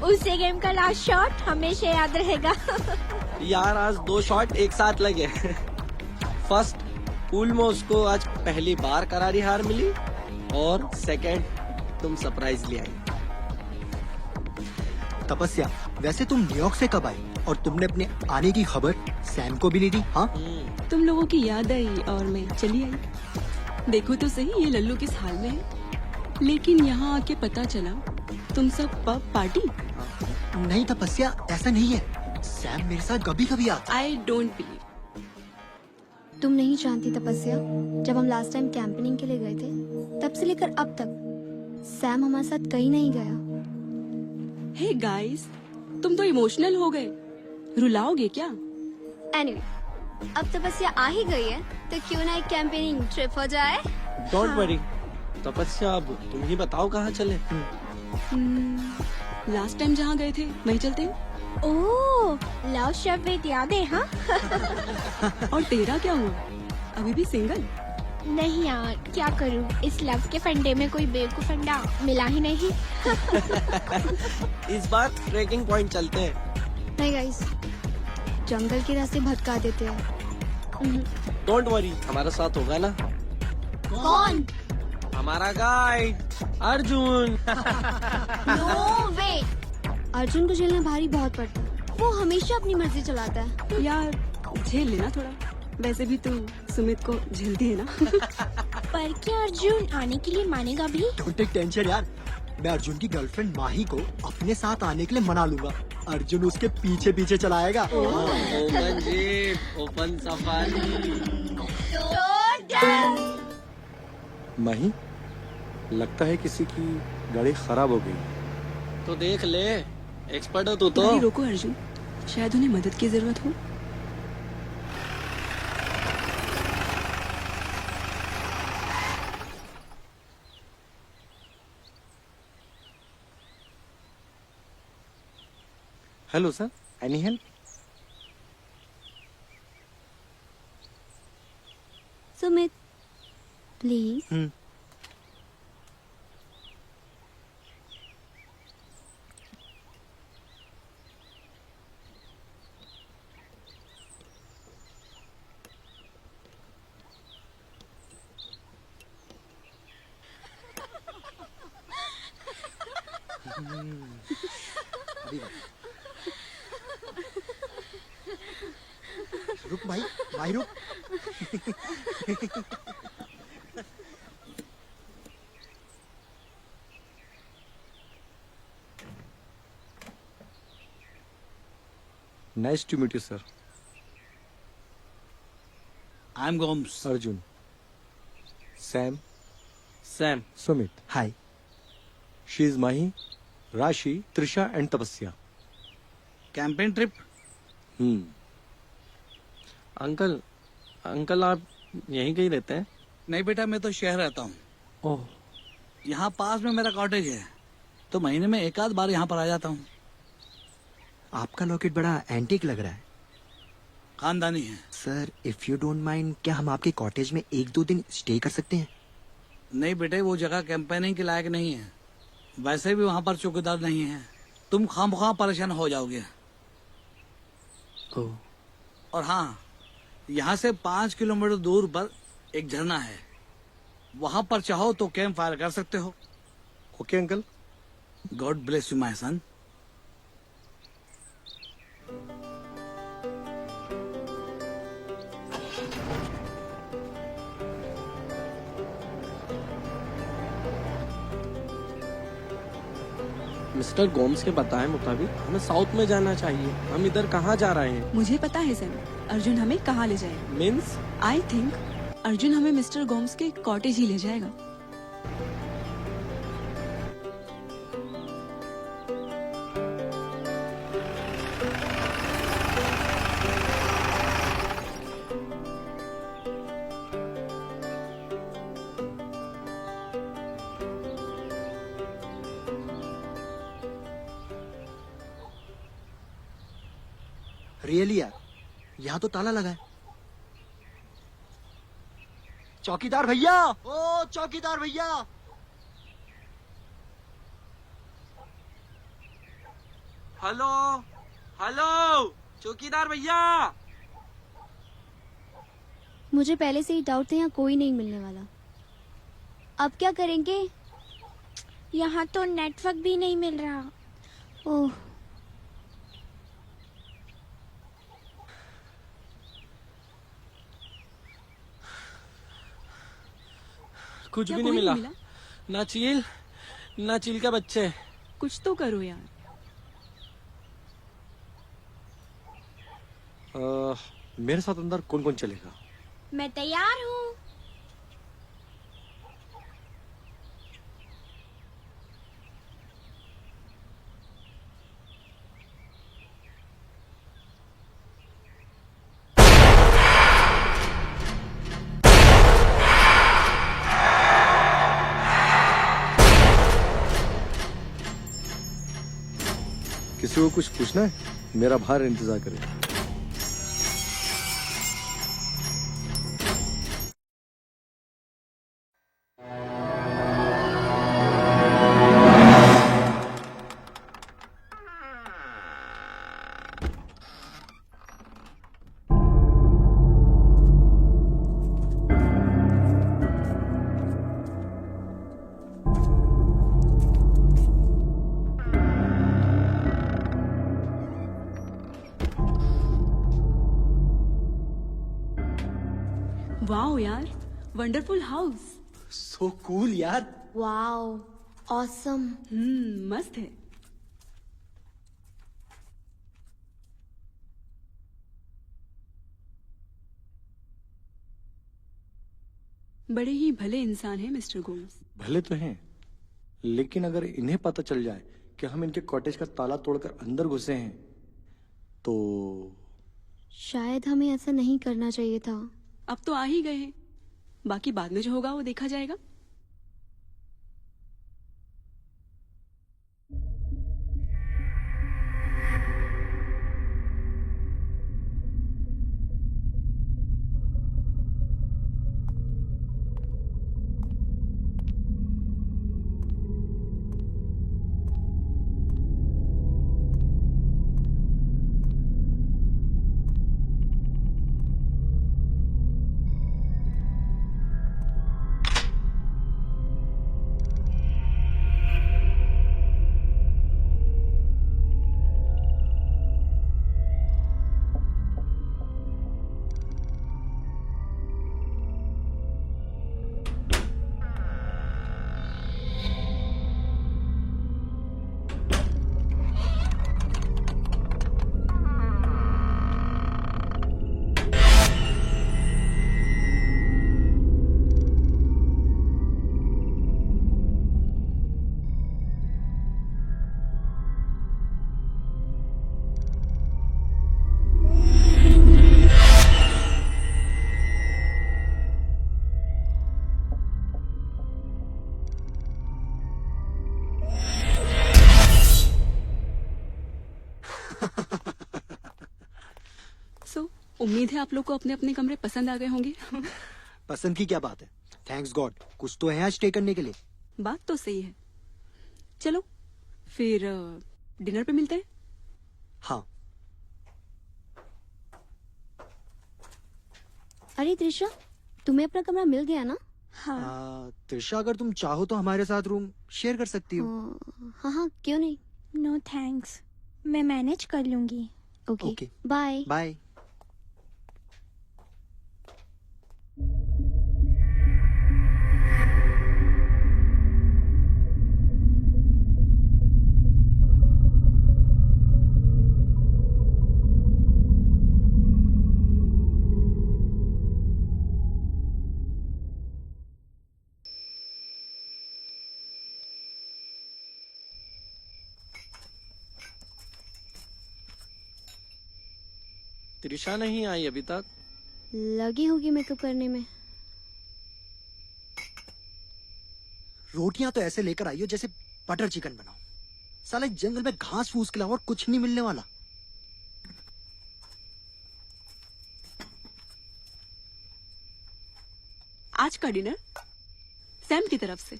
उसी गेम का last shot हमेशा याद रहेगा। यार आज 2 शॉट एक साथ लगे। फर्स्ट पूल में उसको आज पहली बार करारी हार मिली और सेकंड तुम सरप्राइज ले आई। तपस्या, वैसे तुम न्यूयॉर्क से कब आई और तुमने अपने आने की खबर सैम को भी नहीं दी? हाँ, तुम लोगों की याद आई और मैं चली आई। देखो तो सही ये लल्लू किस हाल में है। लेकिन यहाँ आके पता चला तुम सब पब पार्टी। नहीं तपस्या, ऐसा नहीं है। सैम मेरे साथ कभी कभी आता। I don't believe. तुम नहीं जानती तपस्या, जब हम लास्ट टाइम कैंपिंग के लिए गए थे तब से लेकर अब तक सैम हमारे साथ कहीं नहीं गया। हे गाइस, तुम तो इमोशनल हो गए। रुलाओगे क्या? एनीवे, अब तपस्या आ ही गई है तो क्यों ना एक कैंपेनिंग ट्रिप हो जाए। डोंट वरी तपस्या, अब तुम ही बताओ कहाँ चले। लास्ट टाइम जहाँ गए थे वहीं चलते हैं। ओह, लव शब्द याद है? हाँ और तेरा क्या हुआ? अभी भी सिंगल? नहीं यार, क्या करूँ, इस लव के फंडे में कोई बेवकूफ फंडा मिला ही नहीं। इस बार ट्रेकिंग पॉइंट चलते हैं। नहीं गाइस, जंगल के रास्ते भटका देते हैं। डोंट वरी, हमारा साथ होगा ना। कौन? हमारा गाइड अर्जुन। नो वे, अर्जुन को झेलना भारी बहुत पड़ता है। वो हमेशा अपनी मर्जी चलाता है। यार झेल लेना थोड़ा। वैसे भी तू सुमित को झेलती है ना। पर क्या अर्जुन आने के लिए मानेगा भी? डोंट टेक टेंशन यार, मैं अर्जुन की गर्लफ्रेंड माही को अपने साथ आने के लिए मना लूंगा। अर्जुन उसके पीछे पीछे चलाएगा। Open jeep, open safari. Mahi, लगता है किसी की गाड़ी खराब हो गई। तो देख ले, एक्सपर्ट हो तू तो। गाड़ी रोको अर्जुन, शायद उन्हें मदद की जरूरत हो। Hello sir, any help? Sumit please. रुक भाई, भाई रुक। Nice to meet you sir. I am Gomes. Arjun, Sam, Sam. Sumit. Hi. She is Mahi, Rashi, Trisha and Tapasya. Campaign trip. Uncle, uncle आप यहीं कहीं रहते हैं? नहीं बेटा, मैं तो शहर रहता हूँ। ओह, यहाँ पास में मेरा कॉटेज है, तो महीने में एक आध बार यहाँ पर आ जाता हूँ। आपका लॉकेट बड़ा एंटीक लग रहा है। खानदानी है। Sir, if you don't mind, क्या हम आपके कॉटेज में 1-2 दिन स्टे कर सकते हैं? नहीं बेटे, वो जगह कैंपेनिंग के लायक नहीं है। वैसे भी वहाँ पर चौकीदार नहीं है, तुम खामखा परेशान हो जाओगे। ओह, और हाँ, यहाँ से 5 किलोमीटर दूर पर एक झरना है, वहाँ पर चाहो तो कैंप फायर कर सकते हो। Okay uncle. God bless you my son. Mister Gomes के बताए मुताबिक हमें साउथ में जाना चाहिए। हम इधर कहाँ जा रहे हैं? मुझे पता है सैम, अर्जुन हमें कहाँ ले जाएगा। मीन्स? आई थिंक अर्जुन हमें मिस्टर गोम्स के कॉटेज ही ले जाएगा। रियली यार, यहाँ तो ताला लगा है। चौकीदार भैया, ओ चौकीदार भैया। हेलो, हेलो, चौकीदार भैया। मुझे पहले से ही डाउट था यहाँ कोई नहीं मिलने वाला। अब क्या करेंगे? यहाँ तो नेटवर्क भी नहीं मिल रहा। ओह, कुछ क्या भी कोई नहीं नहीं मिला। ना चील, ना चील के बच्चे। कुछ तो करो यार। मेरे साथ अंदर कौन कौन चलेगा? मैं तैयार हूँ। किसी को कुछ पूछना है? मेरा बाहर इंतजार करे। वाओ यार, वंडरफुल हाउस। सो कूल यार। Wow, awesome. मस्त है। बड़े ही भले इंसान हैं मिस्टर गोम्स। भले तो हैं, लेकिन अगर इन्हें पता चल जाए कि हम इनके कॉटेज का ताला तोड़कर अंदर घुसे हैं तो शायद हमें ऐसा नहीं करना चाहिए था। अब तो आ ही गए हैं, बाकी बाद में जो होगा वो देखा जाएगा। उम्मीद है आप लोग को अपने अपने कमरे पसंद आ गए होंगे। पसंद की क्या बात है, थैंक्स गॉड कुछ तो है आज स्टे करने के लिए। बात तो सही है। चलो फिर डिनर पे मिलते हैं। हाँ। अरे त्रिशा, तुम्हें अपना कमरा मिल गया ना? त्रिशा, अगर तुम चाहो तो हमारे साथ रूम शेयर कर सकती हो। हाँ हाँ, क्यों नहीं। नो थैंक्स, मैं मैनेज कर लूंगी। Okay, bye bye. त्रिशा नहीं आई अभी तक। लगी होगी मेकअप करने में। रोटियां तो ऐसे लेकर आई हो जैसे बटर चिकन बनाओ। साले जंगल में घास फूस के अलावा और कुछ नहीं मिलने वाला। आज का डिनर सैम की तरफ से।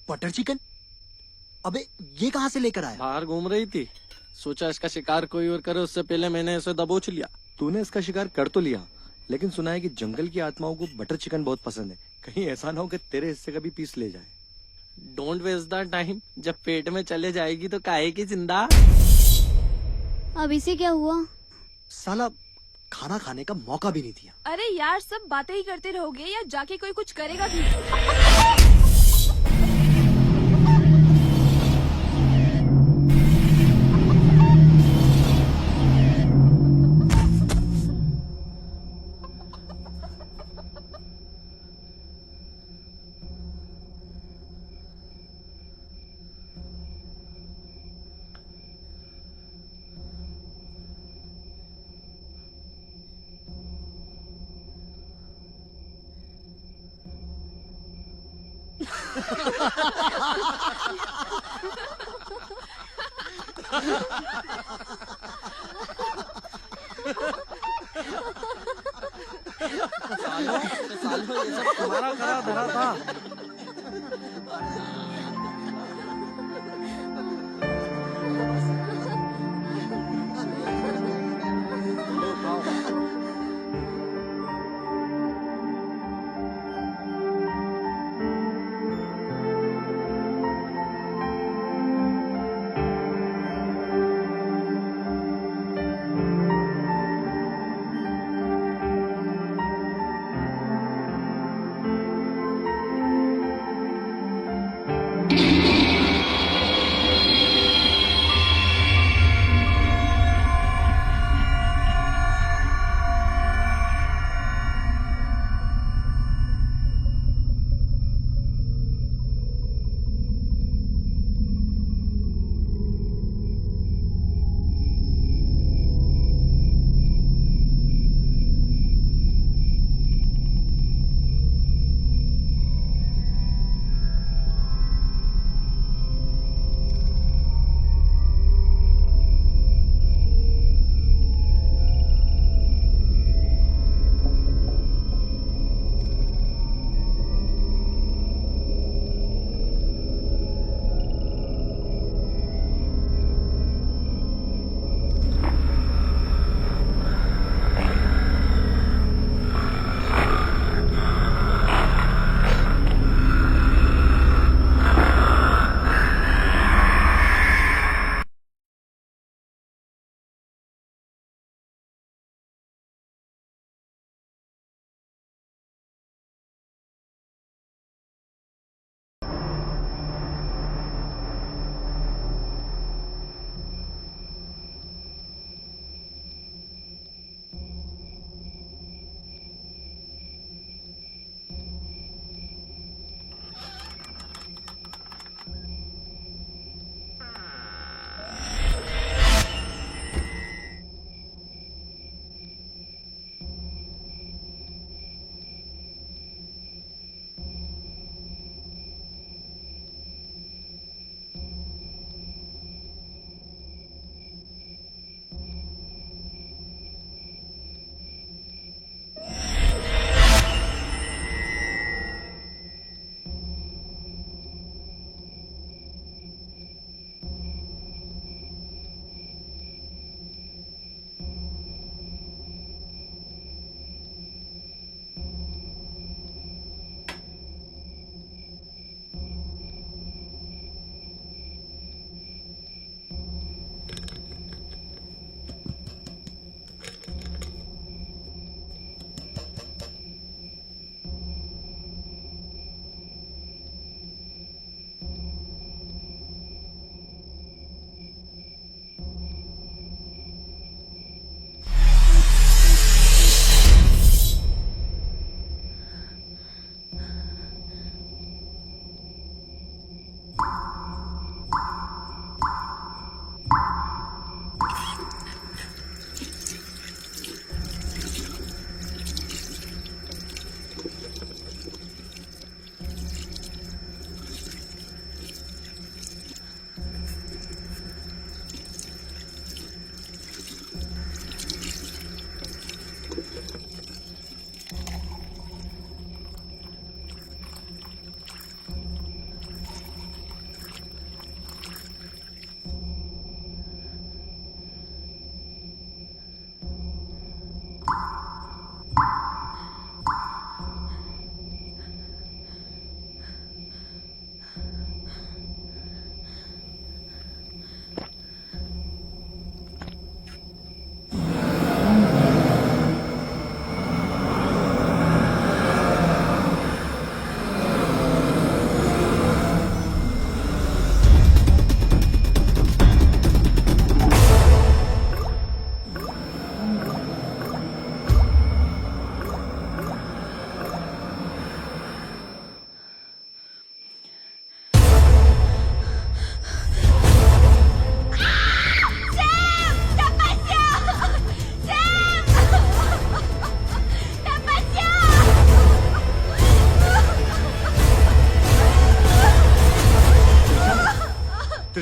Butter chicken? अबे ये कहां से लेकर आया? बाहर घूम रही थी, सोचा इसका शिकार कोई और करे, उससे पहले मैंने इसे दबोच लिया। तूने इसका शिकार कर तो लिया, लेकिन सुना है कि जंगल की आत्माओं को बटर चिकन बहुत पसंद है। कहीं ऐसा ना हो कि तेरे हिस्से का भी पीस ले जाए। डोंट वेस्ट द टाइम, जब पेट में चले जाएगी तो काहे की जिंदा। अब इसे क्या हुआ? साला खाना खाने का मौका भी नहीं दिया। अरे यार, सब बातें ही करते रहोगे या जाके कोई कुछ करेगा भी? सालों ये सब तुम्हारा करा धरा था। लो खाओ।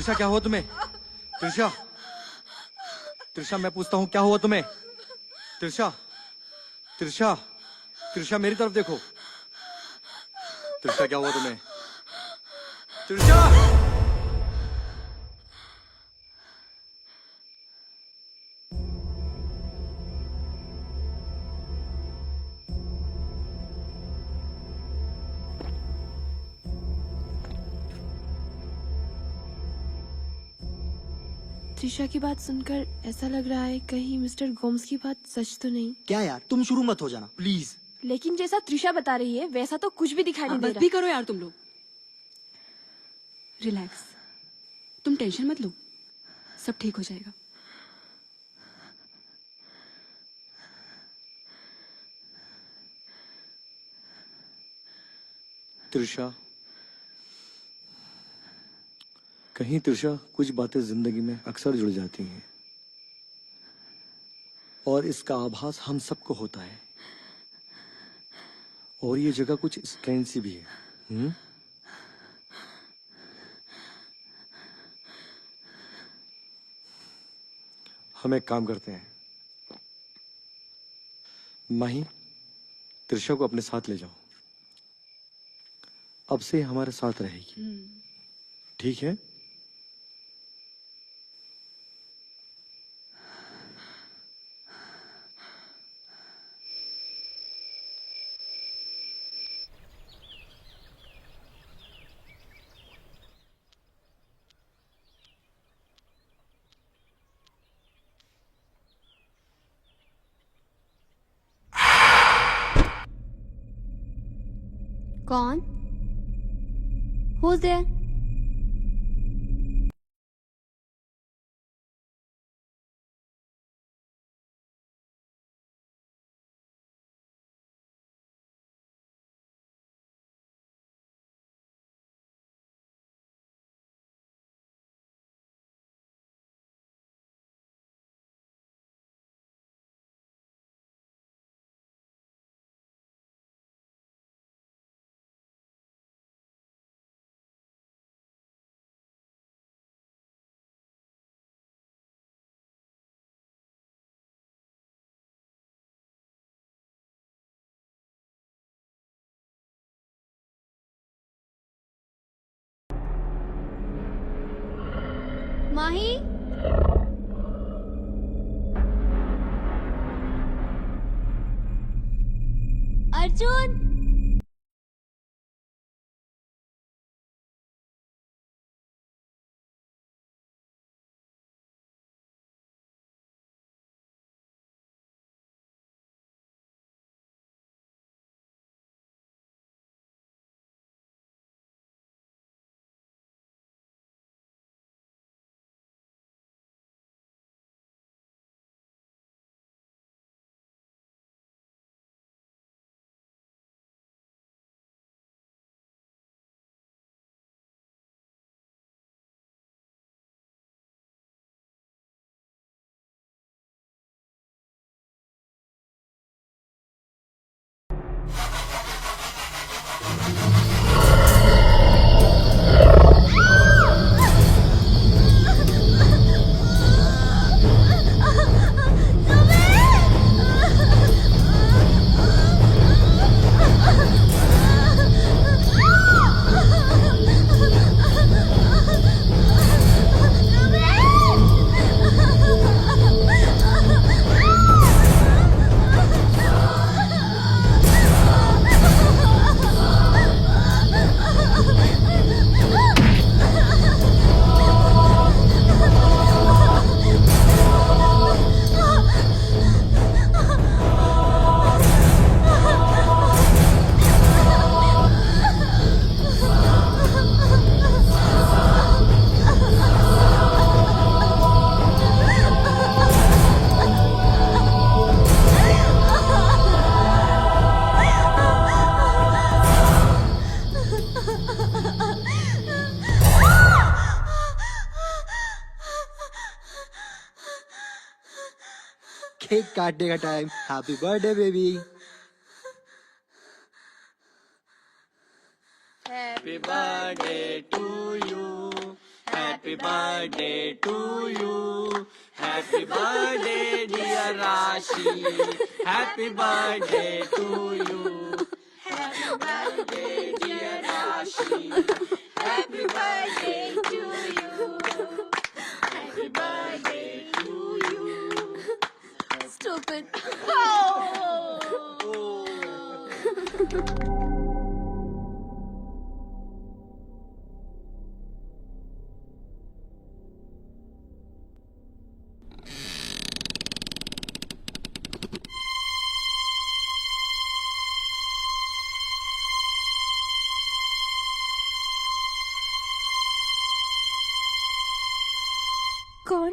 त्रिशा क्या हुआ तुम्हें? त्रिशा, त्रिशा मैं पूछता हूँ क्या हुआ तुम्हें? त्रिशा, त्रिशा, त्रिशा मेरी तरफ देखो। त्रिशा क्या हुआ तुम्हें? त्रिशा! त्रिशा की बात सुनकर ऐसा लग रहा है कहीं मिस्टर गोम्स की बात सच तो नहीं। क्या यार, तुम शुरू मत हो जाना प्लीज। लेकिन जैसा त्रिशा बता रही है वैसा तो कुछ भी दिखाई नहीं दे बस रहा। भी करो यार तुम लोग। रिलैक्स, तुम टेंशन मत लो, सब ठीक हो जाएगा। त्रिशा, कहीं त्रिशा कुछ बातें जिंदगी में अक्सर जुड़ जाती हैं और इसका आभास हम सबको होता है। और ये जगह कुछ स्ट्रेंज सी भी है। हम एक काम करते हैं, माही त्रिशा को अपने साथ ले जाओ, अब से हमारे साथ रहेगी, ठीक है? कौन? Who's there? Mahi? Arjun? Cake काटने का time. Happy birthday baby. Happy birthday to you. Happy birthday to you. Happy birthday dear Rashi. Happy birthday to you. Happy birthday dear Rashi. Happy birthday to you. Happy birthday to you. Stupid. कौन?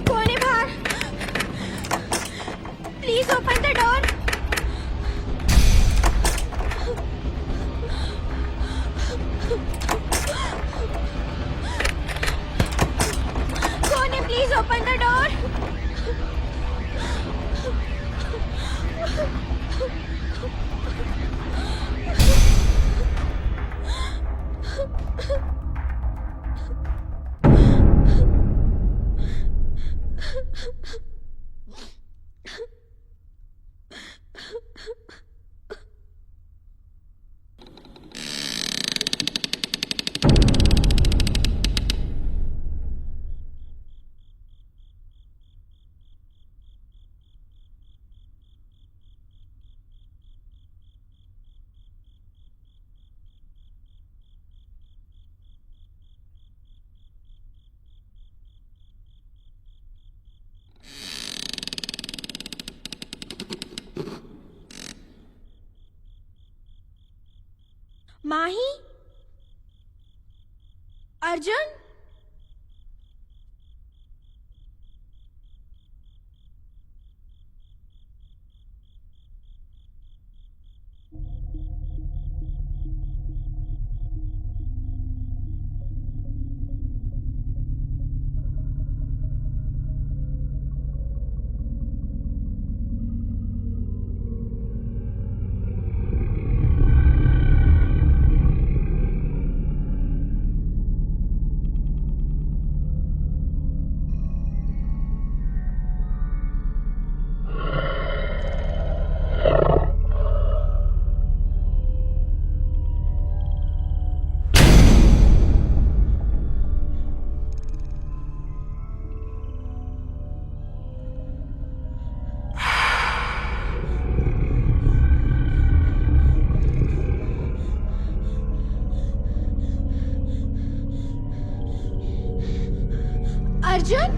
कौन है बाहर? Please open the door. कौन है? Please open the door. Mahi? Arjun? Arjun?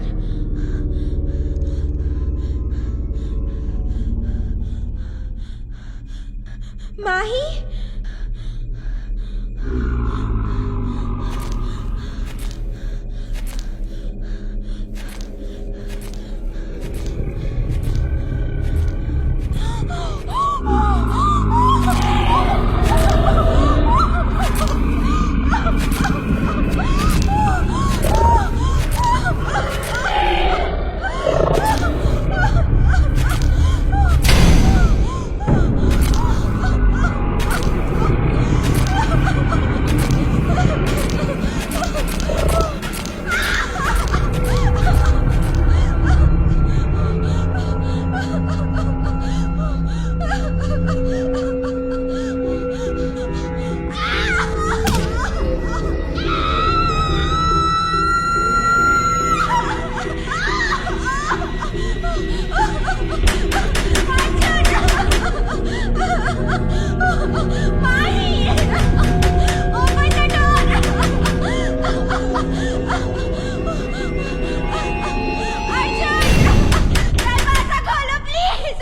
Mahi? दरवाजा खोलो please.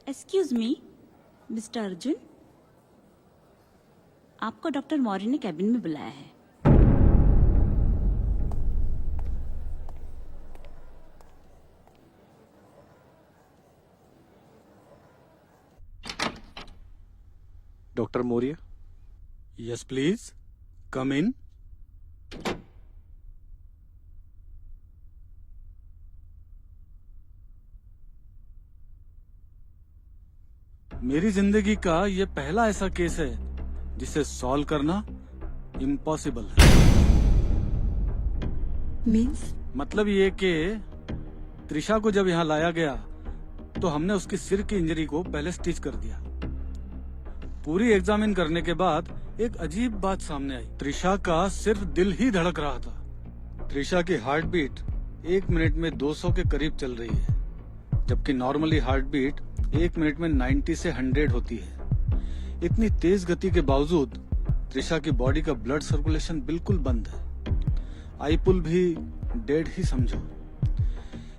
Excuse me Mr Arjun, आपको doctor Maurya ने कैबिन में बुलाया है। Doctor Maurya. Yes please come in. मेरी जिंदगी का ये पहला ऐसा केस है जिसे सॉल्व करना इम्पॉसिबल है। मीन्स? मतलब ये कि त्रिशा को जब यहाँ लाया गया तो हमने उसकी सिर की इंजरी को पहले स्टिच कर दिया। पूरी एग्जामिन करने के बाद एक अजीब बात सामने आई। त्रिशा का सिर्फ दिल ही धड़क रहा था। त्रिशा की हार्ट बीट 1 मिनट में 200 के करीब चल रही है, जबकि नॉर्मली हार्ट बीट 1 मिनट में 90 से 100 होती है। इतनी तेज गति के बावजूद त्रिशा की बॉडी का ब्लड सर्कुलेशन बिल्कुल बंद है। आई पुल भी डेड ही समझो।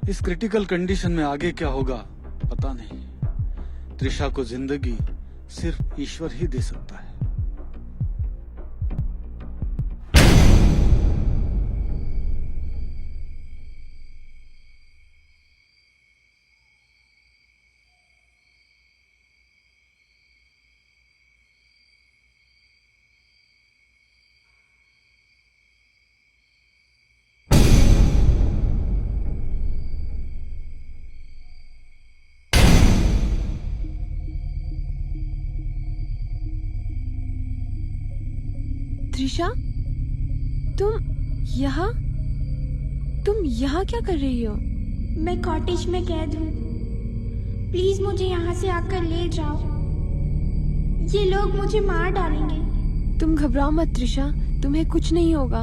इस क्रिटिकल कंडीशन में आगे क्या होगा पता नहीं। त्रिशा को जिंदगी सिर्फ ईश्वर ही दे सकता है। त्रिशा, तुम यहाँ क्या कर रही हो? मैं कॉटेज में कैद हूँ। प्लीज मुझे यहाँ से आकर ले जाओ। ये लोग मुझे मार डालेंगे। तुम घबराओ मत त्रिशा, तुम्हें कुछ नहीं होगा।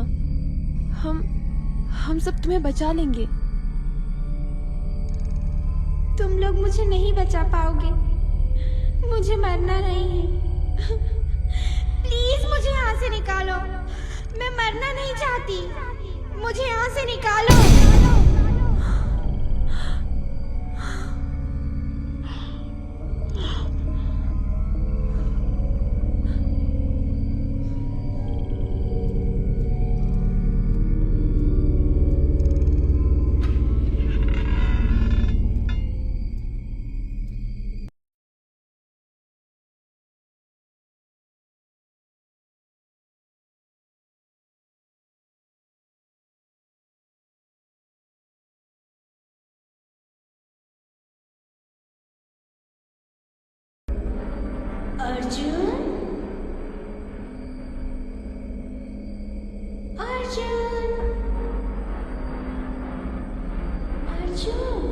हम सब तुम्हें बचा लेंगे। तुम लोग मुझे नहीं बचा पाओगे। मुझे मरना नहीं है। प्लीज मुझे यहाँ से निकालो। मैं मरना नहीं चाहती। मुझे यहाँ से निकालो। अर्जुन, अर्जुन, अर्जुन।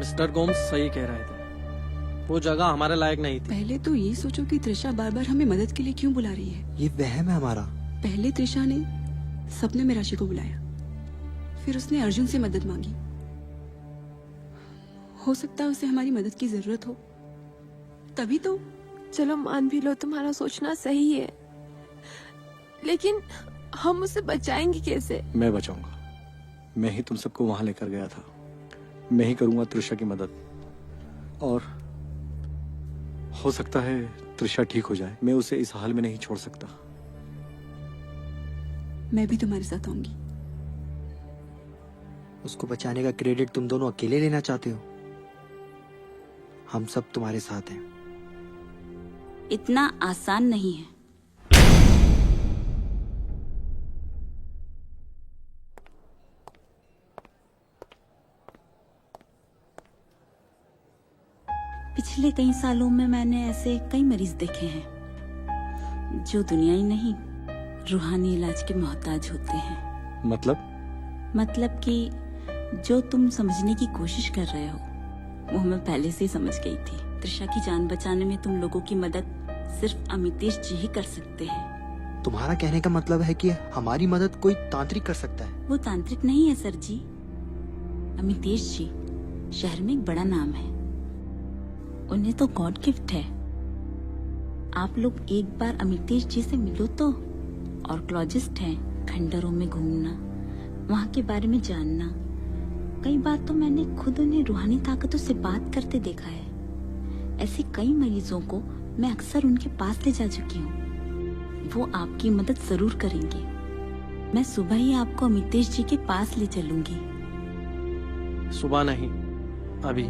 मिस्टर गोम्स सही कह रहे थे, वो जगह हमारे लायक नहीं थी। पहले तो ये सोचो कि त्रिशा बार बार हमें मदद के लिए क्यों बुला रही है। ये वहम है हमारा। पहले त्रिशा ने सपने में राशि को बुलाया, फिर उसने अर्जुन से मदद मांगी। हो सकता है उसे हमारी मदद की जरूरत हो, तभी तो। चलो मान भी लो तुम्हारा सोचना सही है, लेकिन हम उसे बचाएंगे कैसे? मैं बचाऊंगा। मैं ही तुम सबको वहां लेकर गया था। मैं ही करूंगा त्रिशा की मदद, और हो सकता है त्रिशा ठीक हो जाए। मैं उसे इस हाल में नहीं छोड़ सकता। मैं भी तुम्हारे साथ आऊंगी। उसको बचाने का क्रेडिट तुम दोनों अकेले लेना चाहते हो? हम सब तुम्हारे साथ हैं। इतना आसान नहीं है। पिछले कई सालों में मैंने ऐसे कई मरीज देखे हैं जो दुनियाई नहीं, रूहानी इलाज के मोहताज होते हैं। मतलब कि जो तुम समझने की कोशिश कर रहे हो वो मैं पहले से ही समझ गई थी। त्रिशा की जान बचाने में तुम लोगों की मदद सिर्फ अमितेश जी ही कर सकते हैं। तुम्हारा कहने का मतलब है कि हमारी मदद कोई तांत्रिक कर सकता है? वो तांत्रिक नहीं है सर जी। अमितेश जी शहर में एक बड़ा नाम है, उन्हें तो गॉड गिफ्ट है। आप लोग एक बार अमितेश जी से मिलो तो। ऑर्कोलॉजिस्ट हैं, खंडरों में घूमना, वहाँ के बारे में जानना। कई बार तो मैंने खुद उन्हें रूहानी ताकतों से बात करते देखा है। ऐसे कई मरीजों को मैं अक्सर उनके पास ले जा चुकी हूँ। वो आपकी मदद जरूर करेंगे। मैं सुबह ही आपको अमितेश जी के पास ले चलूंगी। सुबह नहीं, अभी।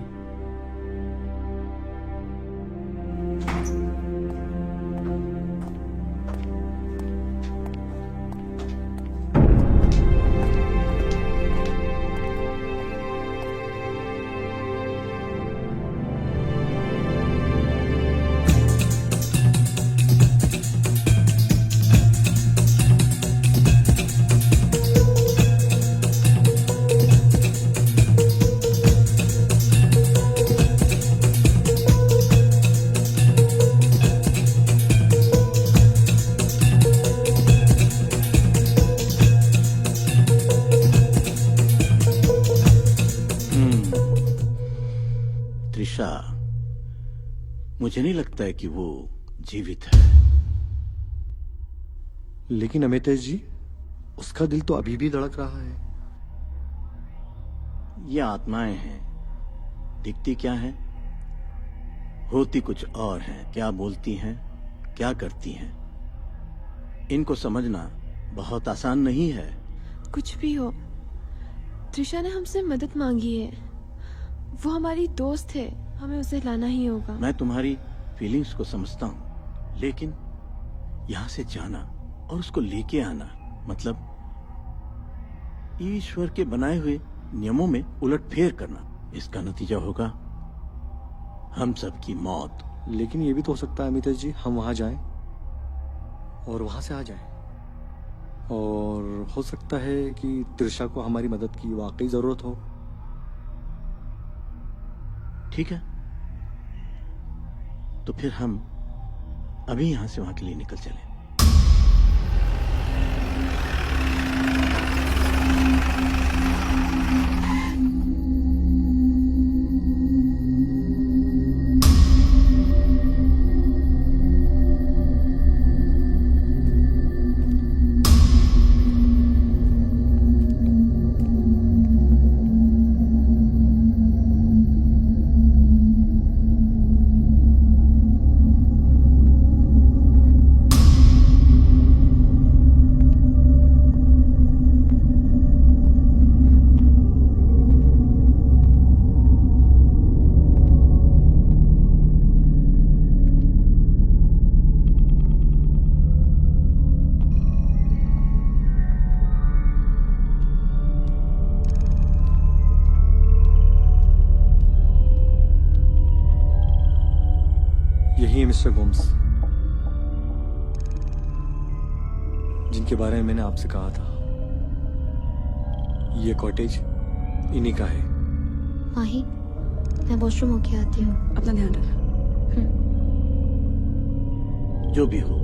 त्रिशा, मुझे नहीं लगता है कि वो जीवित है। लेकिन अमितेश जी, उसका दिल तो अभी भी धड़क रहा है। ये आत्माएं हैं, दिखती क्या हैं, होती कुछ और हैं। क्या बोलती हैं, क्या करती हैं, इनको समझना बहुत आसान नहीं है। कुछ भी हो, त्रिशा ने हमसे मदद मांगी है। वो हमारी दोस्त है, हमें उसे लाना ही होगा। मैं तुम्हारी फीलिंग्स को समझता हूँ, लेकिन यहाँ से जाना और उसको लेके आना मतलब ईश्वर के बनाए हुए नियमों में उलटफेर करना। इसका नतीजा होगा हम सबकी मौत। लेकिन ये भी तो हो सकता है अमितेश जी, हम वहां जाएं और वहां से आ जाएं। और हो सकता है कि त्रिशा को हमारी मदद की वाकई जरूरत हो। ठीक है, तो फिर हम अभी यहां से वहां के लिए निकल चले। यही है मिस्टर गोम्स, जिनके बारे में मैंने आपसे कहा था। ये कॉटेज इन्हीं का है। माही, मैं वॉशरूम होके आती हूँ। अपना ध्यान रखना। जो भी हो,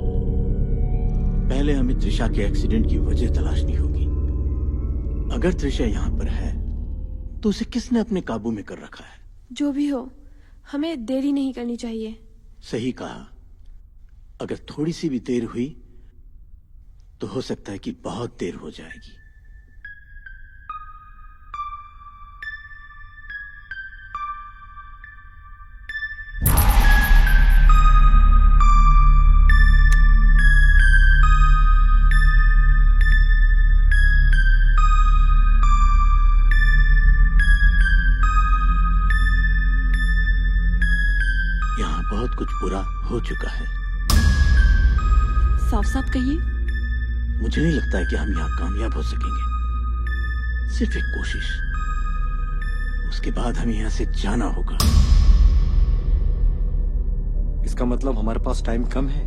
पहले हमें त्रिशा के एक्सीडेंट की वजह तलाशनी होगी। अगर त्रिशा यहाँ पर है तो उसे किसने अपने काबू में कर रखा है? जो भी हो, हमें देरी नहीं करनी चाहिए। सही कहा। अगर थोड़ी सी भी देर हुई तो हो सकता है कि बहुत देर हो जाएगी। यहाँ बहुत कुछ बुरा हो चुका है। साफ साफ कहिए। मुझे नहीं लगता है कि हम यहाँ कामयाब हो सकेंगे। सिर्फ एक कोशिश, उसके बाद हमें यहाँ से जाना होगा। इसका मतलब हमारे पास टाइम कम है।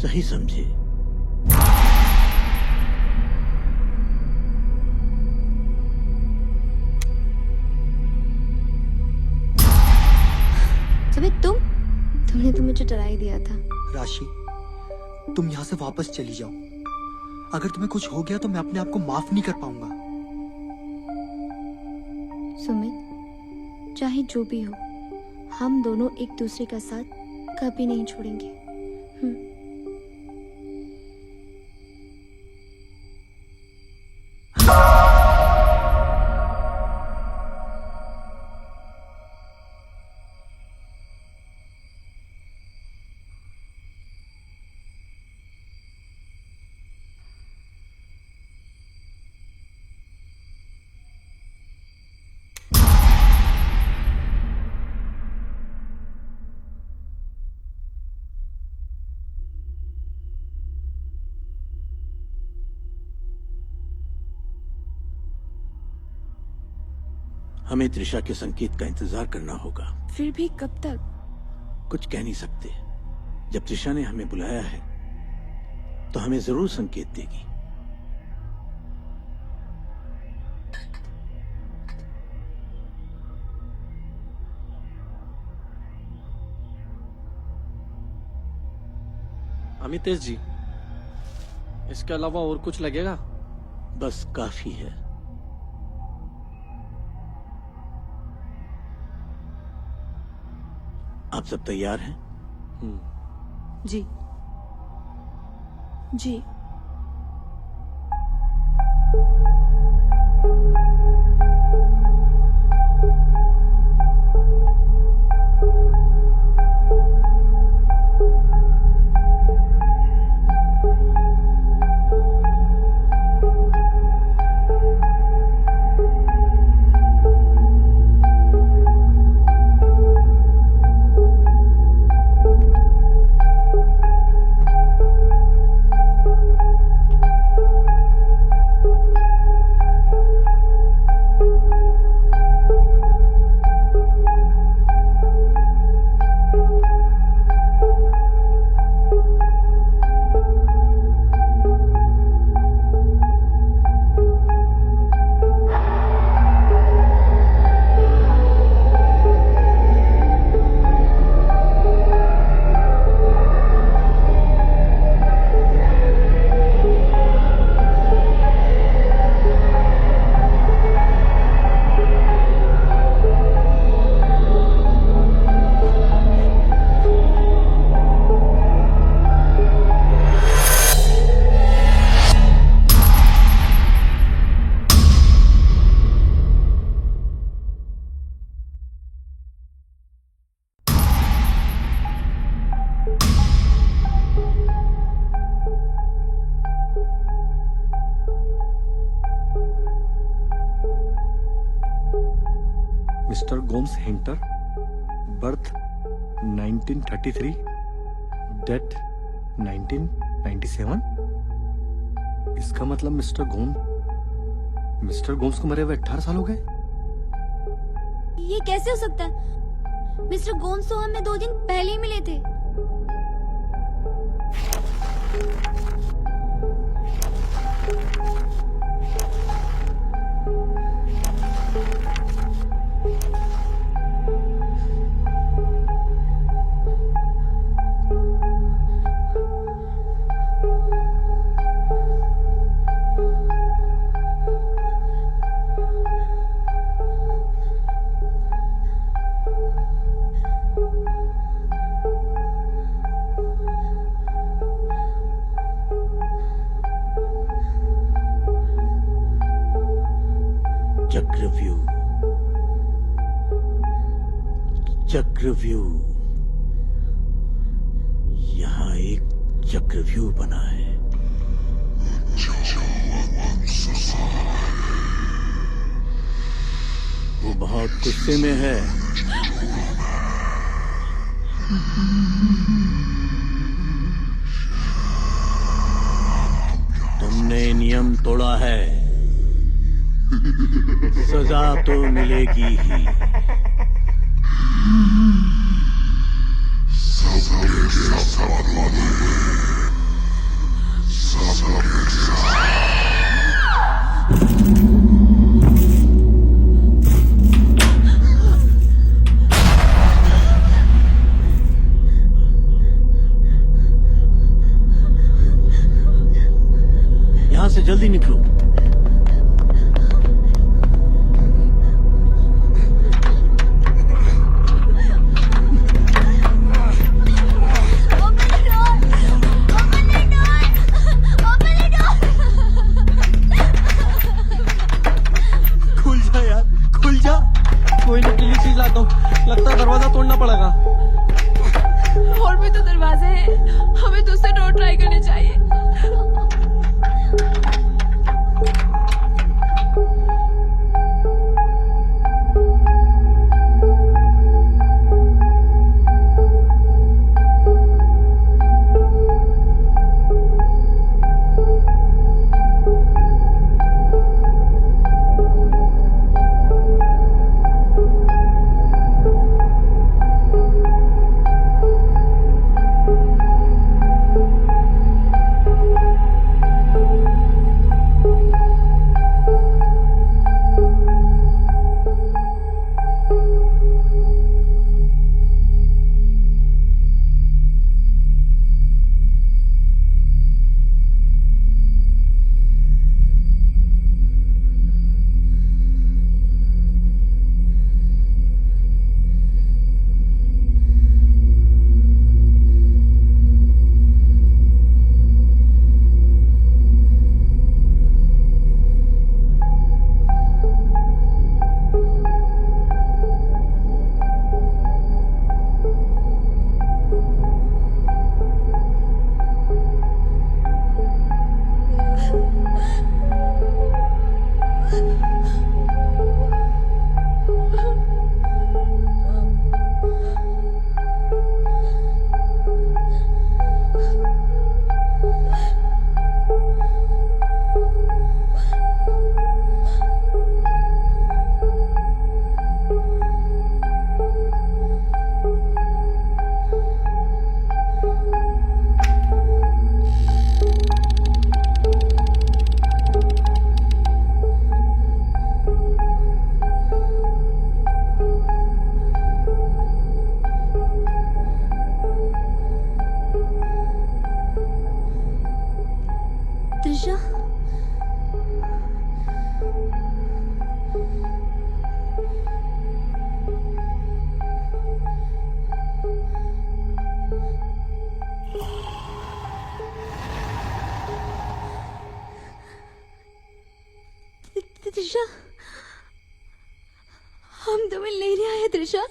सही समझे। सुमित, तुमने तो मुझे डरा ही दिया था। राशि, तुम यहाँ से वापस चली जाओ। अगर तुम्हें कुछ हो गया तो मैं अपने आप को माफ नहीं कर पाऊंगा। सुमित, चाहे जो भी हो, हम दोनों एक दूसरे का साथ कभी नहीं छोड़ेंगे। हमें त्रिशा के संकेत का इंतजार करना होगा। फिर भी कब तक? कुछ कह नहीं सकते। जब त्रिशा ने हमें बुलाया है तो हमें जरूर संकेत देगी। अमितेश जी, इसके अलावा और कुछ लगेगा? बस काफी है। आप सब तैयार हैं? जी। जी। Mr Gomes Hinter, birth 1933, death 1997। इसका मतलब मिस्टर गोम्स को मरे हुए 18 साल हो गए। ये कैसे हो सकता है? मिस्टर गोम्स तो हमें 2 दिन पहले ही मिले थे। चक्रव्यूह, चक्रव्यूह, यहाँ एक चक्रव्यूह बना है। वो बहुत गुस्से में है। तुमने नियम तोड़ा है, सजा तो मिलेगी ही। यहां से जल्दी निकलो। खुल जा यार, खुल जा। कोई नुकीली चीज लाता हूँ, लगता है दरवाजा तोड़ना पड़ेगा। और भी तो दरवाजे हैं, हमें दूसरे डोर ट्राई करने चाहिए। त्रिशा, त्रिशा, हम तुम्हें लेने आए हैं त्रिशा।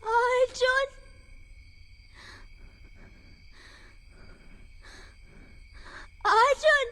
अर्जुन, अर्जुन,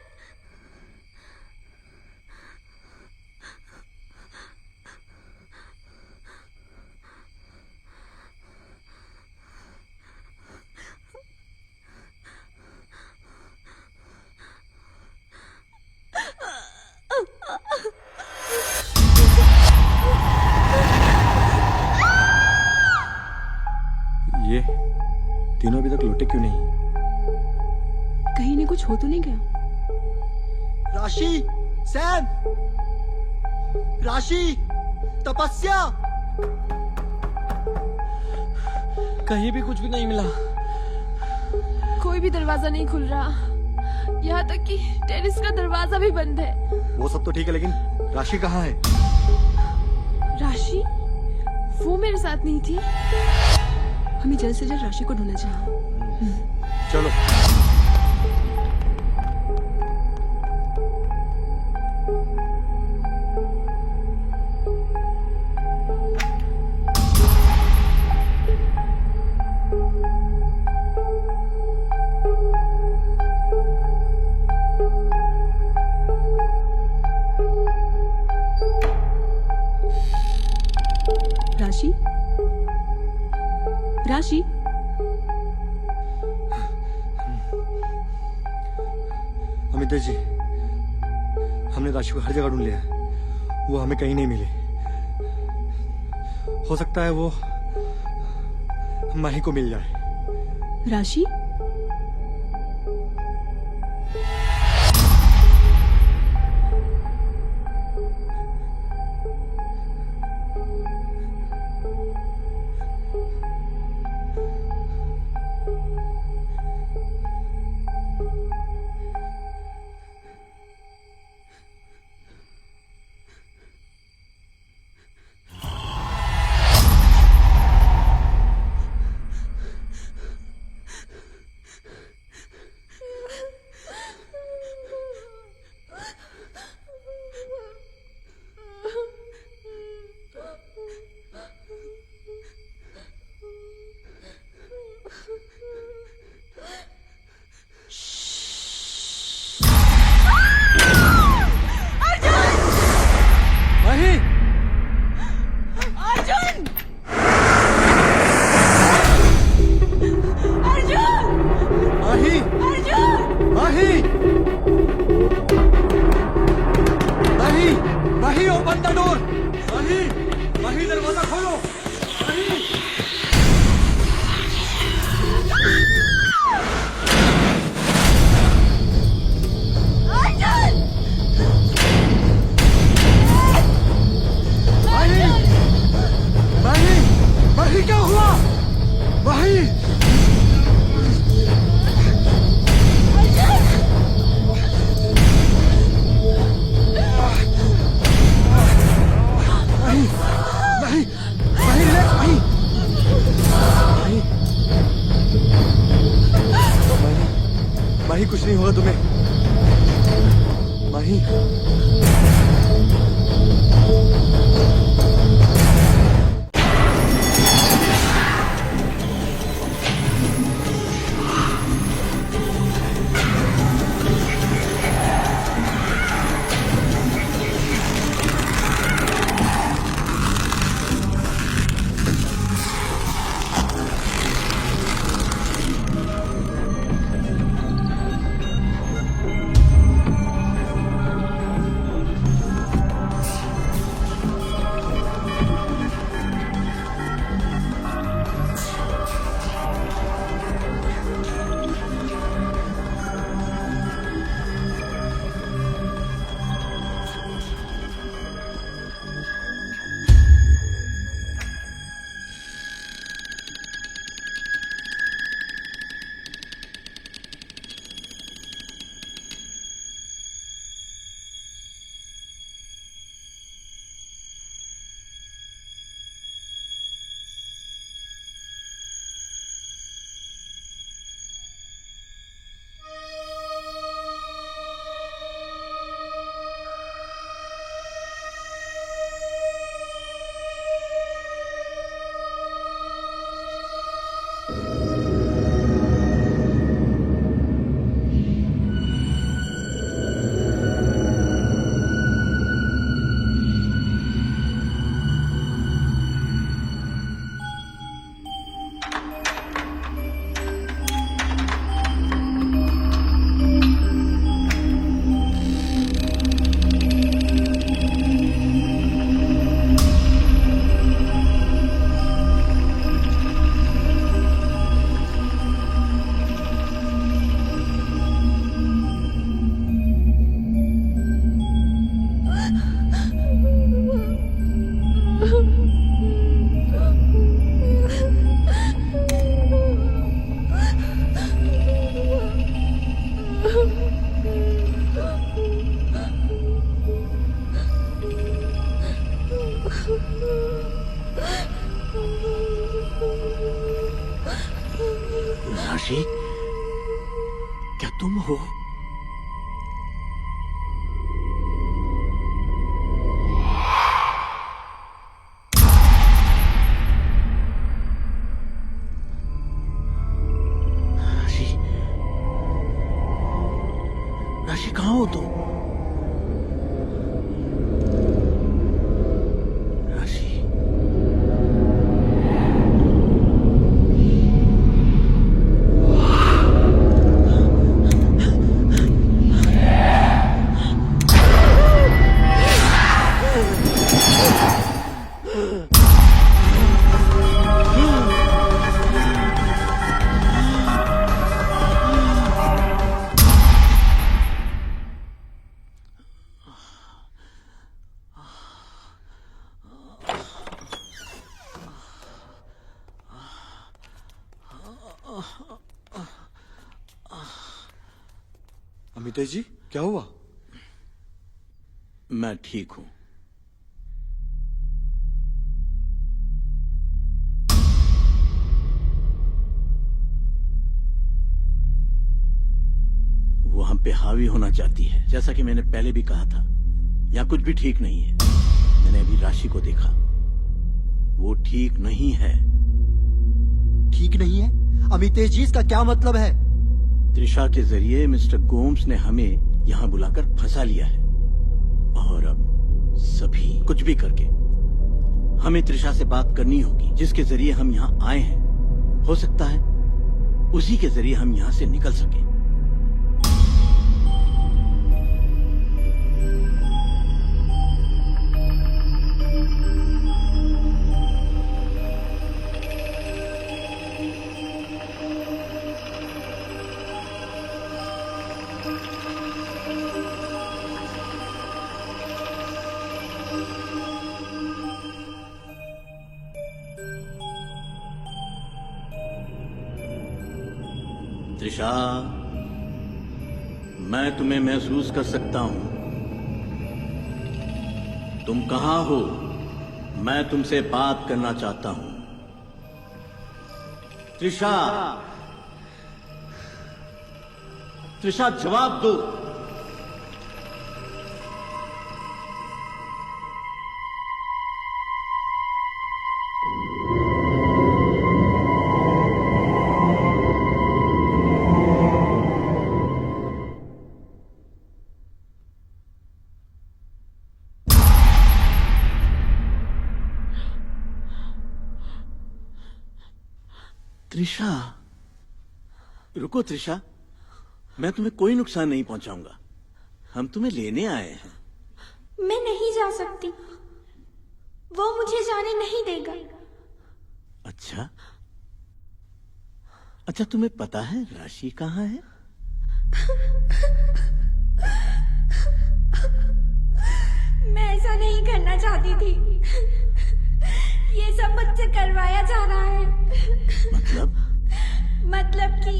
ये तीनों अभी तक लौटे क्यों नहीं? कहीं इन्हें कुछ हो तो नहीं गया? राशि, सैम, राशि, तपस्या। कहीं भी कुछ भी नहीं मिला। कोई भी दरवाजा नहीं खुल रहा, यहाँ तक कि टेरेस का दरवाजा भी बंद है। वो सब तो ठीक है, लेकिन राशि कहाँ है? राशि, वो मेरे साथ नहीं थी। हमें जल्द से जल्द राशि को ढूंढना चाहिए। चलो। राशि, राशि, अमिता जी, हमने राशि को हर जगह ढूंढ लिया है, वो हमें कहीं नहीं मिली। हो सकता है वो माही को मिल जाए। राशि, माही! अर्जुन! अर्जुन! माही! अर्जुन! माही! माही! माही, ओपन द डोर! माही! माही, दरवाजा खोलो! माही! अर्जुन! माही! माही! माही, क्या हुआ? माही! माही! माही! माही, राशि, क्या तुम हो? राशि, राशि कहाँ हो तुम? राशि, अमितेश जी, क्या हुआ? मैं ठीक हूं। वो हम पे हावी होना चाहती है, जैसा कि मैंने पहले भी कहा था। यहाँ कुछ भी ठीक नहीं है। मैंने अभी राशि को देखा, वो ठीक नहीं है। ठीक नहीं है? अमितेश जी, इसका क्या मतलब है? त्रिशा के जरिए मिस्टर गोम्स ने हमें यहाँ बुलाकर फंसा लिया है, और अब सभी कुछ भी करके हमें त्रिशा से बात करनी होगी, जिसके जरिए हम यहाँ आए हैं। हो सकता है उसी के जरिए हम यहाँ से निकल सके। त्रिशा, मैं तुम्हें महसूस कर सकता हूं। तुम कहां हो? मैं तुमसे बात करना चाहता हूं। त्रिशा, त्रिशा, जवाब दो। त्रिशा, रुको त्रिशा, मैं तुम्हें कोई नुकसान नहीं पहुंचाऊंगा। हम तुम्हें लेने आए हैं। मैं नहीं जा सकती, वो मुझे जाने नहीं देगा। अच्छा, अच्छा, तुम्हें पता है राशि कहाँ है? मैं ऐसा नहीं करना चाहती थी। ये सब मुझसे करवाया जा रहा है। मतलब कि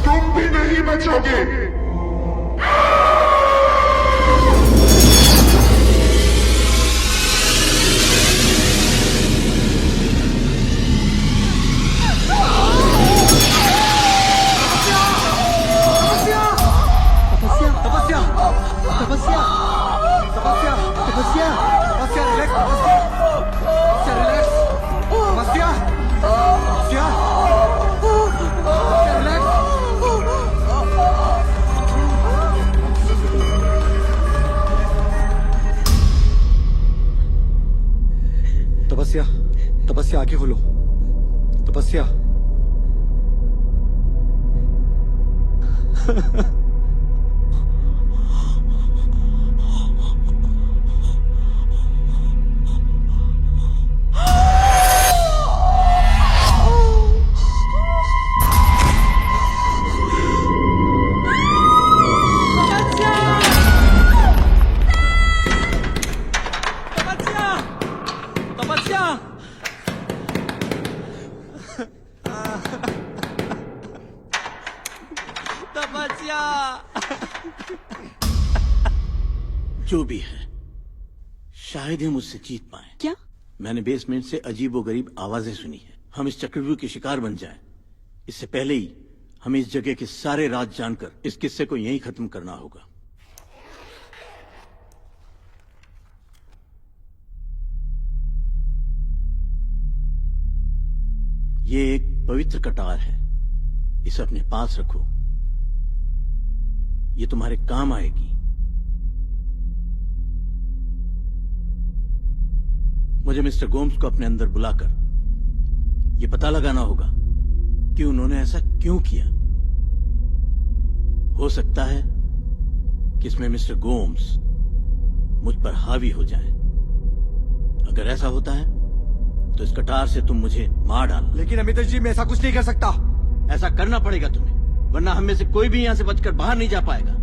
तुम भी नहीं बचोगे। तपस्या, तपस्या, आंखें खोलो। तपस्या। जो भी है, शायद ही मुझसे जीत पाए। क्या? मैंने बेसमेंट से अजीबोगरीब आवाजें सुनी है। हम इस चक्रव्यूह के शिकार बन जाएं, इससे पहले ही हमें इस जगह के सारे राज जानकर इस किस्से को यहीं खत्म करना होगा। ये एक पवित्र कटार है, इसे अपने पास रखो, ये तुम्हारे काम आएगी। मुझे मिस्टर गोम्स को अपने अंदर बुलाकर ये पता लगाना होगा कि उन्होंने ऐसा क्यों किया। हो सकता है कि इसमें मिस्टर गोम्स मुझ पर हावी हो जाएं। अगर ऐसा होता है तो इस कटार से तुम मुझे मार डालो। लेकिन अमितेश जी, मैं ऐसा कुछ नहीं कर सकता। ऐसा करना पड़ेगा तुम्हें, वरना हम में से कोई भी यहां से बचकर बाहर नहीं जा पाएगा।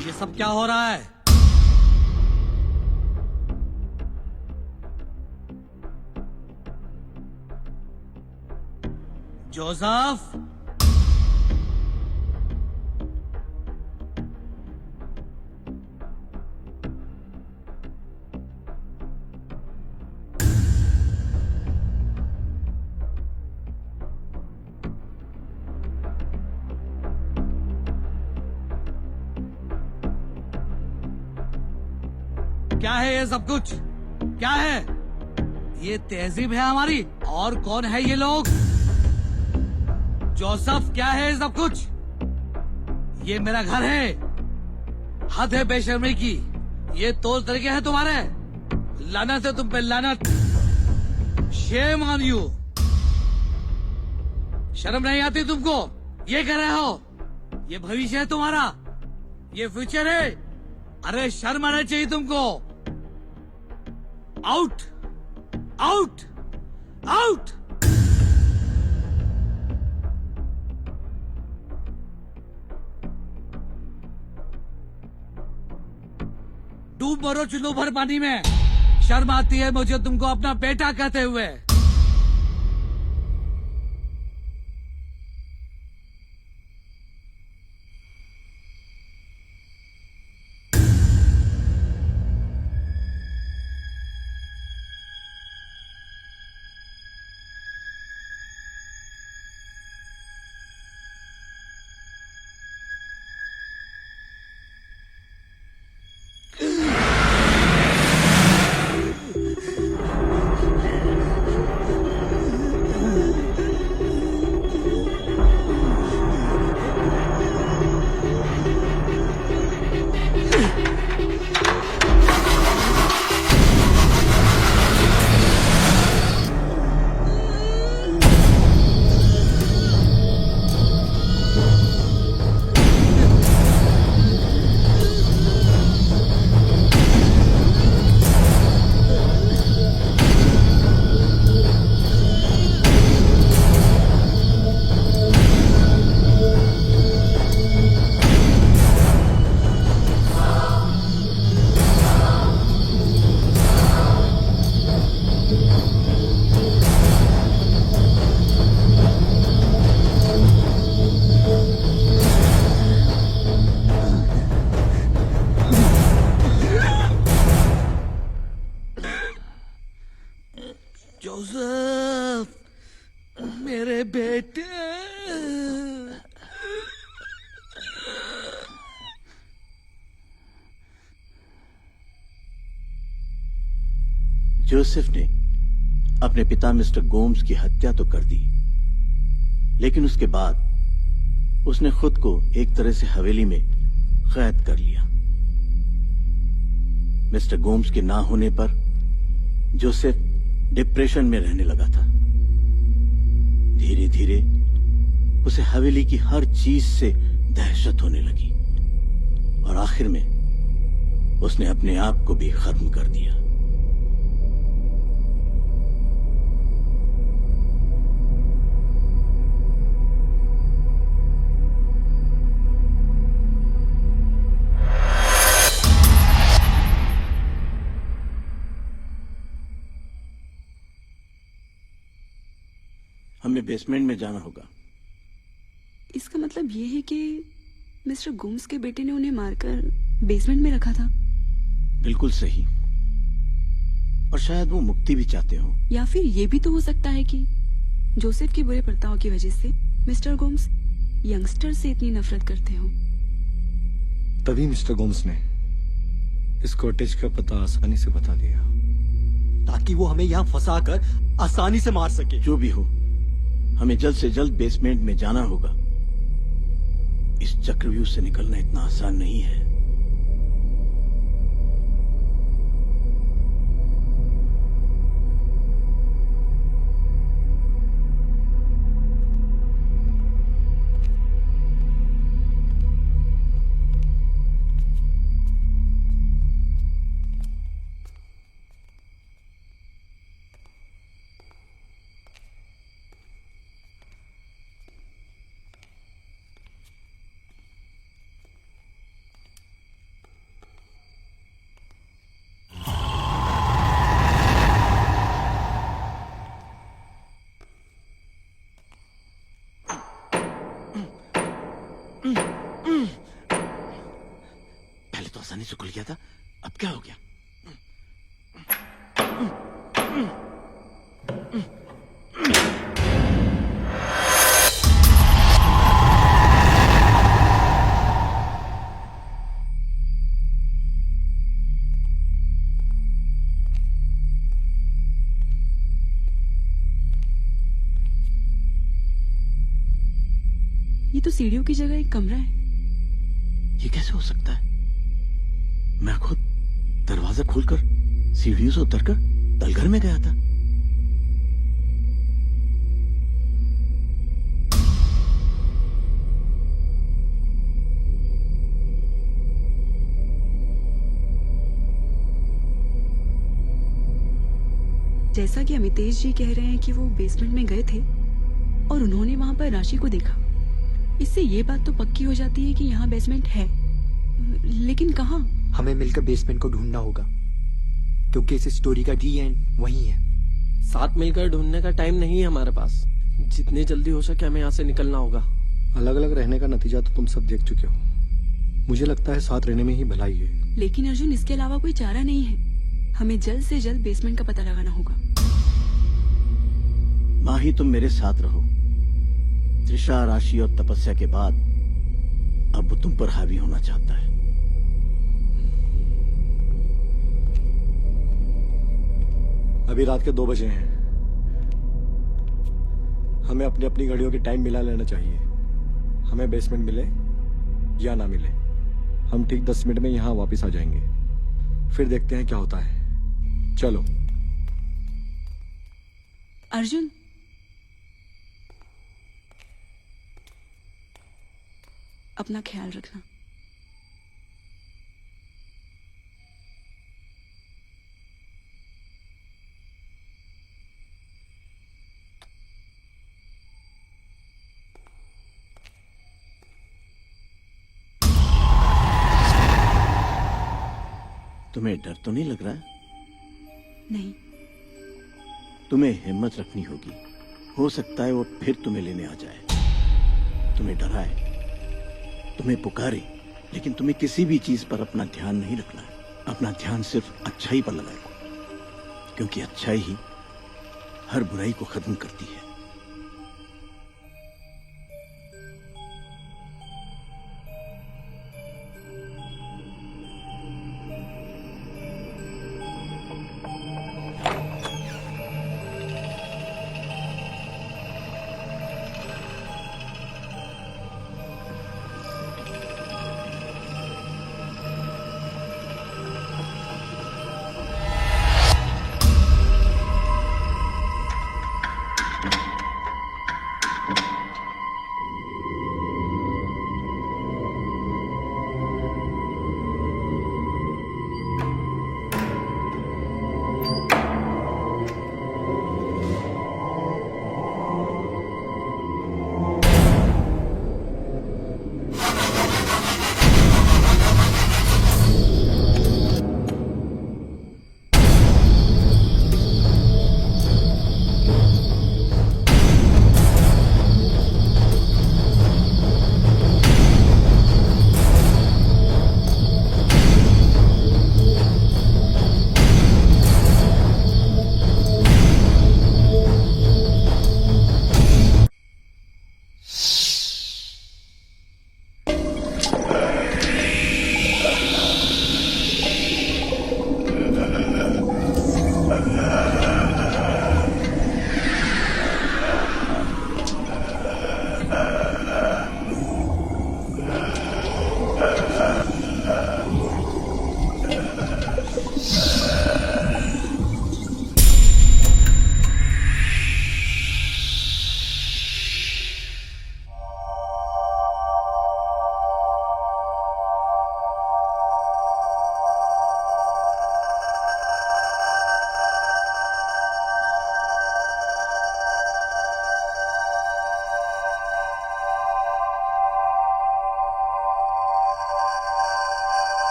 ये सब क्या हो रहा है? जोसेफ, क्या है ये सब कुछ? क्या है ये? तहजीब है हमारी? और कौन है ये लोग? जोसेफ, क्या है ये सब कुछ? ये मेरा घर है। हद है बेशर्मी की। ये तौर तरीके हैं तुम्हारे? लानत है तुम पे, लानत। Shame on you. शर्म नहीं आती तुमको? ये कर रहे हो? ये भविष्य है तुम्हारा, ये फ्यूचर है। अरे शर्म आना चाहिए तुमको। Out, out, out. डूब मरो चुल्लू भर पानी में। शर्म आती है मुझे तुमको अपना बेटा कहते हुए। जोसेफ, मेरे बेटे। जोसेफ ने अपने पिता मिस्टर गोम्स की हत्या तो कर दी, लेकिन उसके बाद उसने खुद को एक तरह से हवेली में कैद कर लिया। मिस्टर गोम्स के ना होने पर जोसेफ डिप्रेशन में रहने लगा था। धीरे धीरे उसे हवेली की हर चीज से दहशत होने लगी और आखिर में उसने अपने आप को भी खत्म कर दिया। हमें बेसमेंट में जाना होगा। इसका मतलब ये है कि मिस्टर गोम्स के बेटे ने उन्हें मारकर बेसमेंट में रखा था। बिल्कुल सही। और शायद वो मुक्ति भी चाहते हो। या फिर ये भी तो हो सकता है कि जोसेफ के बुरे बर्ताव की वजह से मिस्टर गोम्स यंगस्टर से इतनी नफरत करते हो। तभी मिस्टर गोम्स ने इस कॉटेज का पता आसानी से बता दिया, ताकि वो हमें यहाँ फंसाकर आसानी से मार सके। जो भी हो, हमें जल्द से जल्द बेसमेंट में जाना होगा। इस चक्रव्यूह से निकलना इतना आसान नहीं है। पहले तो आसानी से खुल गया था, अब क्या हो गया? ये तो सीढ़ियों की जगह एक कमरा है। ये कैसे हो सकता है? मैं खुद दरवाजा खोलकर सीढ़ियों से उतरकर तलघर में गया था। जैसा कि अमितेश जी कह रहे हैं कि वो बेसमेंट में गए थे और उन्होंने वहां पर राशि को देखा, इससे ये बात तो पक्की हो जाती है कि यहाँ बेसमेंट है, लेकिन कहाँ? हमें मिलकर बेसमेंट को ढूंढना होगा, क्योंकि इस स्टोरी का डी एंड वही है। साथ मिलकर ढूंढने का टाइम नहीं है हमारे पास। जितनी जल्दी हो सके हमें यहाँ से निकलना होगा। अलग अलग रहने का नतीजा तो तुम सब देख चुके हो। मुझे लगता है साथ रहने में ही भलाई है। लेकिन अर्जुन, इसके अलावा कोई चारा नहीं है। हमें जल्द से जल्द बेसमेंट का पता लगाना होगा। माही, तुम मेरे साथ रहो। त्रिशा, राशि और तपस्या के बाद अब वो तुम पर हावी होना चाहता है। अभी रात के 2 बजे हैं। हमें अपनी अपनी घड़ियों की टाइम मिला लेना चाहिए। हमें बेसमेंट मिले या ना मिले, हम ठीक 10 मिनट में यहाँ वापस आ जाएंगे। फिर देखते हैं क्या होता है। चलो। अर्जुन, अपना ख्याल रखना। तुम्हें डर तो नहीं लग रहा है? नहीं। तुम्हें हिम्मत रखनी होगी। हो सकता है वो फिर तुम्हें लेने आ जाए, तुम्हें डराए, तुम्हें पुकारे, लेकिन तुम्हें किसी भी चीज पर अपना ध्यान नहीं रखना है। अपना ध्यान सिर्फ अच्छाई पर लगाए, क्योंकि अच्छाई ही हर बुराई को खत्म करती है।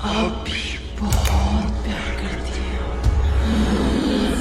अब भी बहुत प्यार करती हूँ।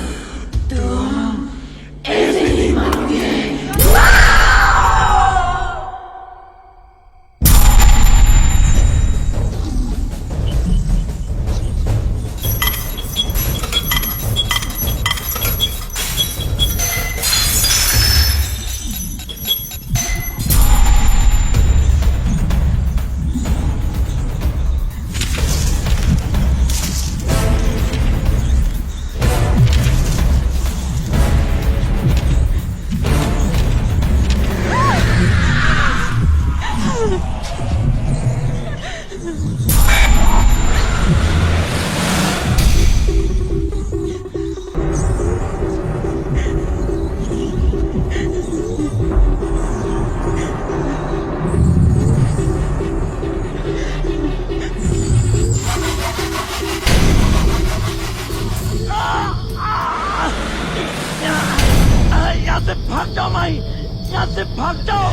यहाँ से भाग जाओ।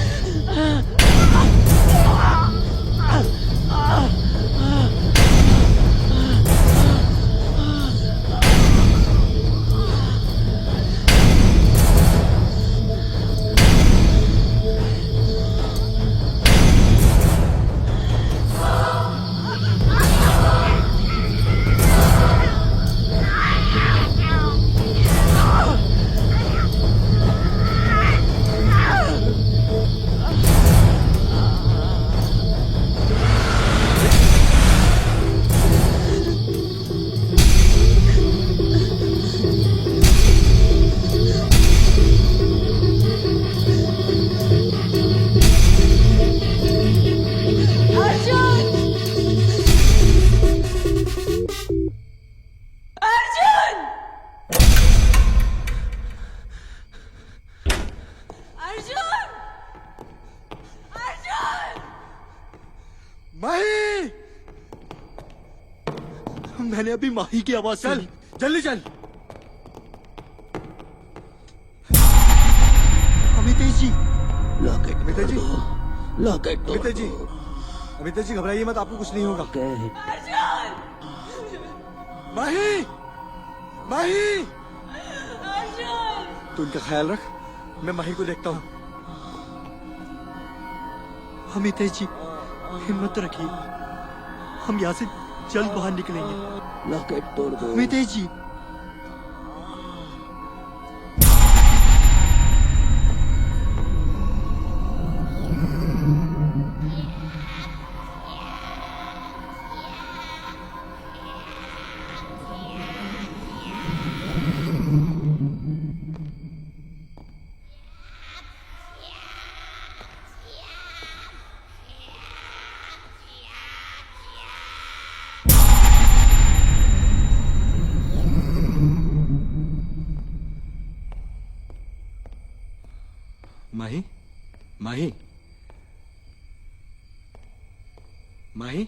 माही! मैंने अभी माही की आवाज चल सुनी। जल्दी चल। अमितेश जी, लॉकेट अमितेश जी, लॉकेट तोड़ अमितेश जी, दो। अमितेश जी घबराइए मत, आपको कुछ नहीं होगा। माही! माही! तू इनका ख्याल रख, मैं माही को देखता हूँ। अमितेश जी, हिम्मत रखिए, हम यहाँ से जल्द बाहर निकलेंगे। लॉकेट तोड़ दो। अमितेश जी, माही, माही, माही,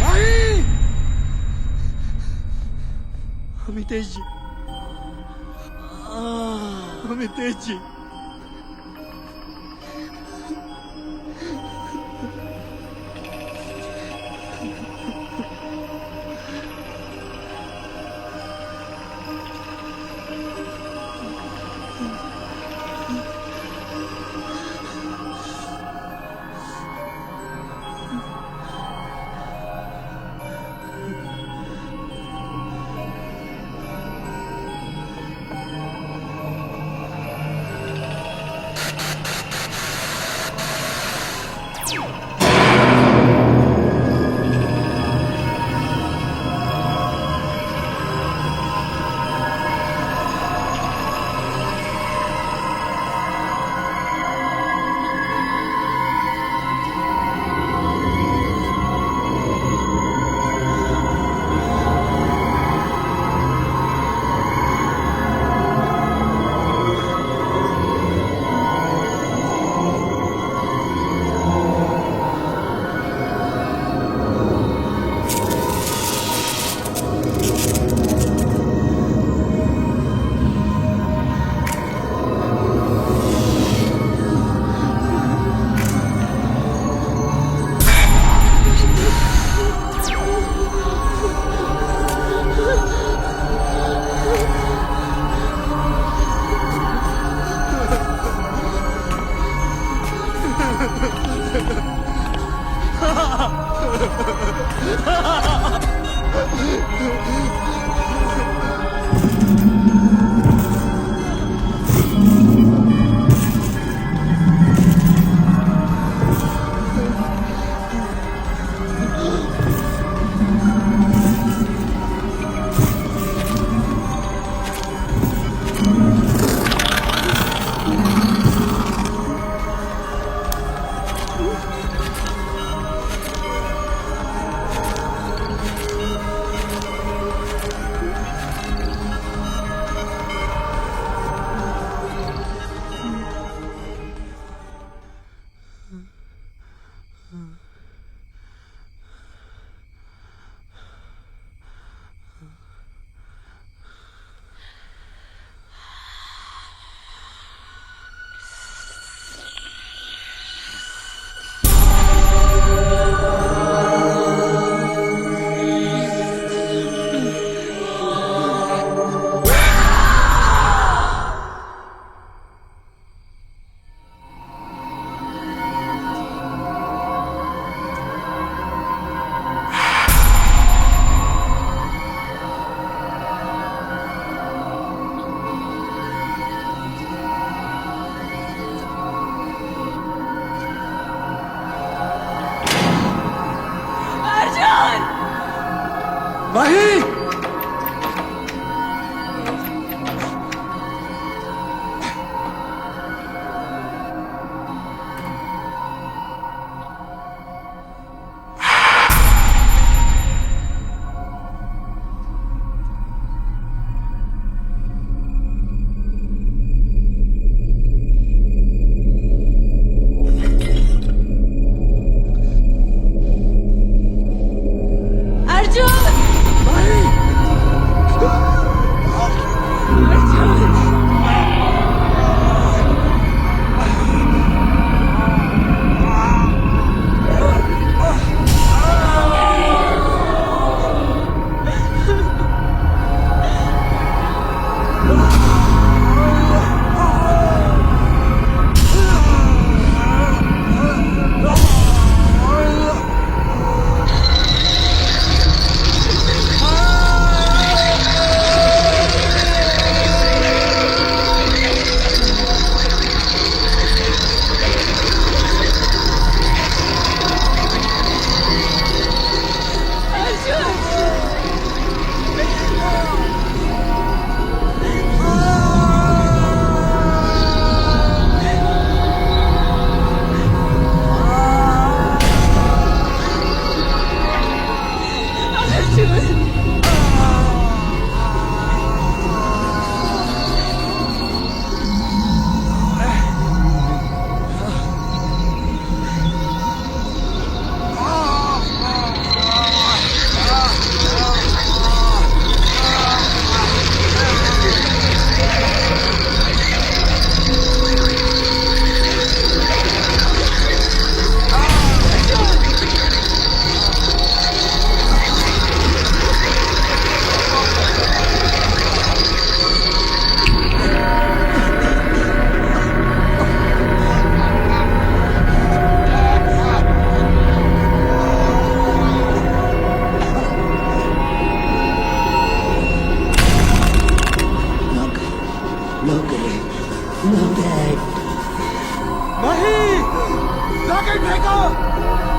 माही! अमितेश जी, अमितेश जी, माही! रॉकेट फेंको